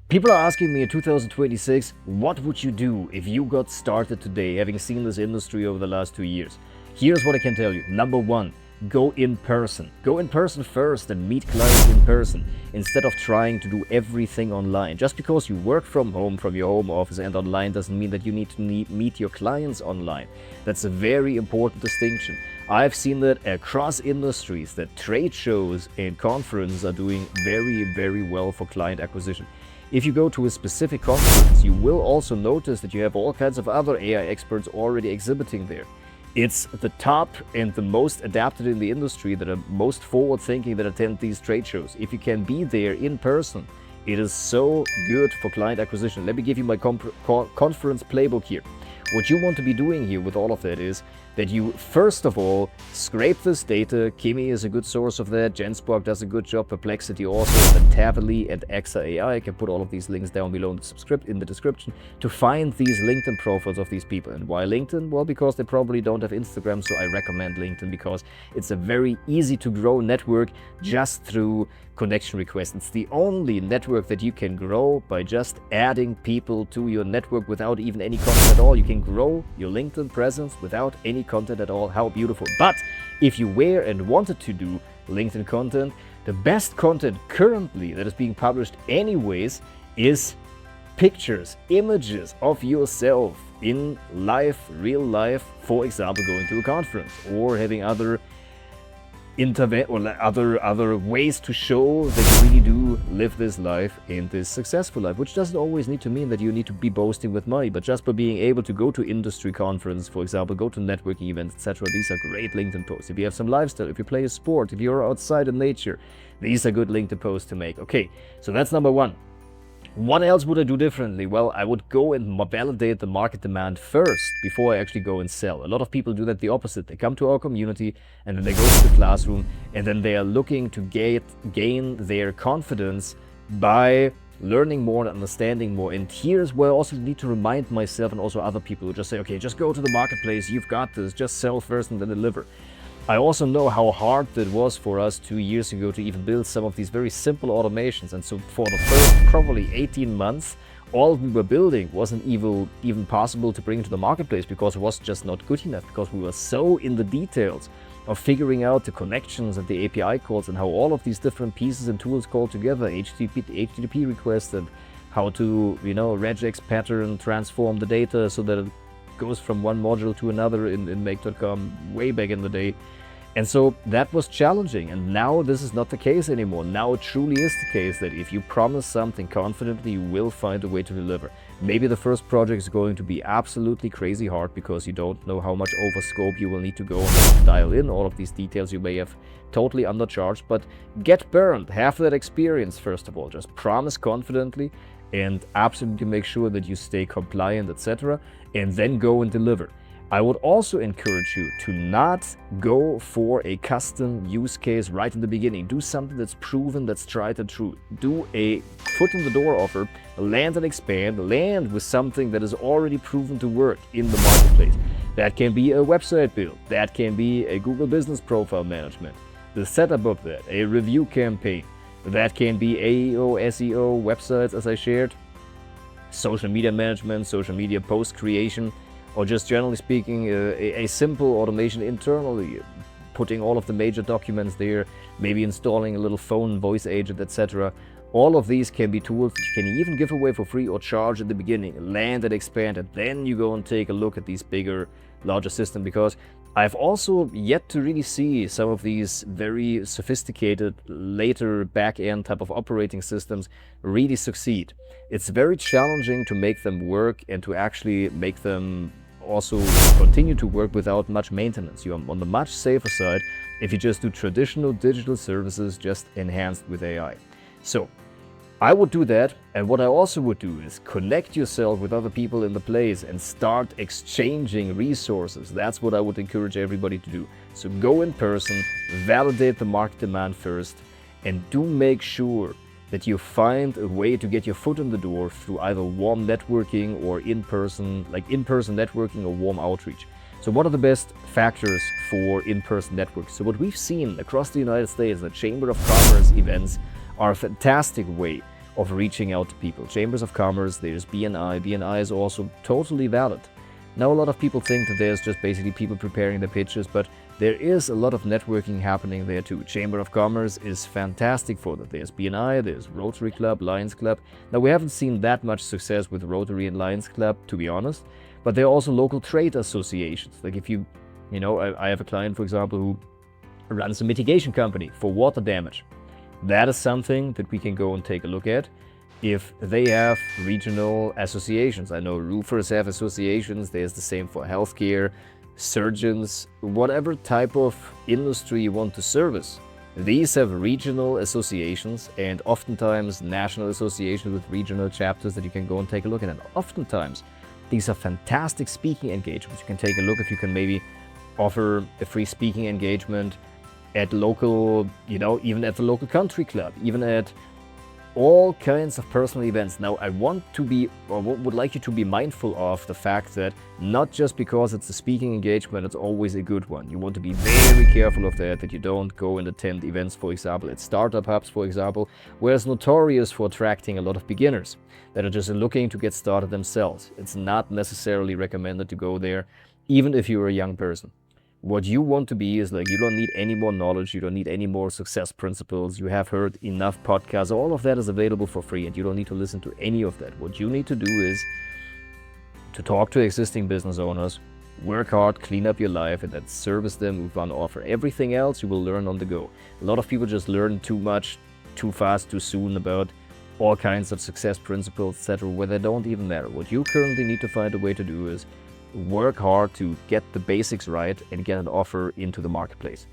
People are asking me in 2026, what would you do if you got started today, having seen this industry over the last 2 years? Here's what I can tell you. Number one, go in person. Go in person first and meet clients in person instead of trying to do everything online. Just because you work from home, from your home office and online doesn't mean that you need to meet your clients online. That's a very important distinction. I've seen that across industries that trade shows and conferences are doing very, very well for client acquisition. If you go to a specific conference, you will also notice that you have all kinds of other AI experts already exhibiting there. It's the top and the most adapted in the industry that are most forward-thinking that attend these trade shows. If you can be there in person, it is so good for client acquisition. Let me give you my conference playbook here. What you want to be doing here with all of that is that you first of all scrape this data. Kimi is a good source of that. Genspark does a good job. Perplexity also. And Tavily and Exa AI. I can put all of these links down below in the description to find these LinkedIn profiles of these people. And why LinkedIn? Well, because they probably don't have Instagram, so I recommend LinkedIn because it's a very easy to grow network just through connection requests. It's the only network that you can grow by just adding people to your network without even any content at all. You can grow your LinkedIn presence without any content at all. How beautiful. But if you were and wanted to do LinkedIn content, the best content currently that is being published anyways is pictures, images of yourself in life, real life, for example, going to a conference or having other other ways to show that you really do live this life in this successful life, which doesn't always need to mean that you need to be boasting with money, but just by being able to go to industry conference, for example, go to networking events, etc. These are great LinkedIn posts. If you have some lifestyle, if you play a sport, if you're outside in nature, these are good LinkedIn posts to make. Okay, so that's number one. What else would I do differently? Well, I would go and validate the market demand first before I actually go and sell. A lot of people do that the opposite. They come to our community and then they go to the classroom and then they are looking to gain their confidence by learning more and understanding more. And here's where I also need to remind myself and also other people who just say, okay, just go to the marketplace, you've got this, just sell first and then deliver. I also know how hard it was for us 2 years ago to even build some of these very simple automations. And so for the first probably 18 months, all we were building wasn't even possible to bring to the marketplace because it was just not good enough, because we were so in the details of figuring out the connections and the API calls and how all of these different pieces and tools call together, HTTP requests, and how to, regex pattern, transform the data so that it goes from one module to another in make.com way back in the day. And so that was challenging, and now this is not the case anymore. Now it truly is the case that if you promise something confidently, you will find a way to deliver. Maybe the first project is going to be absolutely crazy hard because you don't know how much over scope you will need to go and dial in all of these details. You may have totally undercharged, but get burned, have that experience first of all. Just promise confidently and absolutely make sure that you stay compliant, etc., and then go and deliver. I would also encourage you to not go for a custom use case right in the beginning. Do something that's proven, that's tried and true. Do a foot in the door offer, land and expand, land with something that is already proven to work in the marketplace. That can be a website build, that can be a Google Business Profile Management, the setup of that, a review campaign, that can be AEO, SEO, websites as I shared, social media management, social media post creation, or just generally speaking, a simple automation internally, putting all of the major documents there, maybe installing a little phone voice agent, etc. All of these can be tools that you can even give away for free or charge at the beginning, land and expand, and then you go and take a look at these bigger, larger systems, because I've also yet to really see some of these very sophisticated, later back-end type of operating systems really succeed. It's very challenging to make them work and to actually make them also continue to work without much maintenance. You're on the much safer side if you just do traditional digital services just enhanced with AI. So I would do that, and what I also would do is connect yourself with other people in the place and start exchanging resources. That's what I would encourage everybody to do. So go in person, validate the market demand first, and do make sure that you find a way to get your foot in the door through either warm networking or in-person networking or warm outreach. So what are the best factors for in-person networks? So what we've seen across the United States, the Chamber of Commerce events are a fantastic way of reaching out to people. Chambers of Commerce, there's BNI. BNI is also totally valid. Now, a lot of people think that there's just basically people preparing the pitches, but there is a lot of networking happening there too. Chamber of Commerce is fantastic for that. There's BNI, there's Rotary Club, Lions Club. Now, we haven't seen that much success with Rotary and Lions Club, to be honest, but there are also local trade associations. Like if you know, I have a client, for example, who runs a mitigation company for water damage. That is something that we can go and take a look at. If they have regional associations, I know roofers have associations, there's the same for healthcare, surgeons, whatever type of industry you want to service. These have regional associations and oftentimes national associations with regional chapters that you can go and take a look at. And oftentimes, these are fantastic speaking engagements. You can take a look if you can maybe offer a free speaking engagement at local, even at the local country club, even at all kinds of personal events. Now, I want to be, or would like you to be mindful of the fact that not just because it's a speaking engagement, it's always a good one. You want to be very careful of that you don't go and attend events, for example, at startup hubs, for example, where it's notorious for attracting a lot of beginners that are just looking to get started themselves. It's not necessarily recommended to go there, even if you're a young person. What you want to be is like, you don't need any more knowledge, you don't need any more success principles, you have heard enough podcasts, all of that is available for free and you don't need to listen to any of that. What you need to do is to talk to existing business owners, work hard, clean up your life, and then service them with one offer. Everything else you will learn on the go. A lot of people just learn too much, too fast, too soon about all kinds of success principles, etc., where they don't even matter. What you currently need to find a way to do is work hard to get the basics right and get an offer into the marketplace.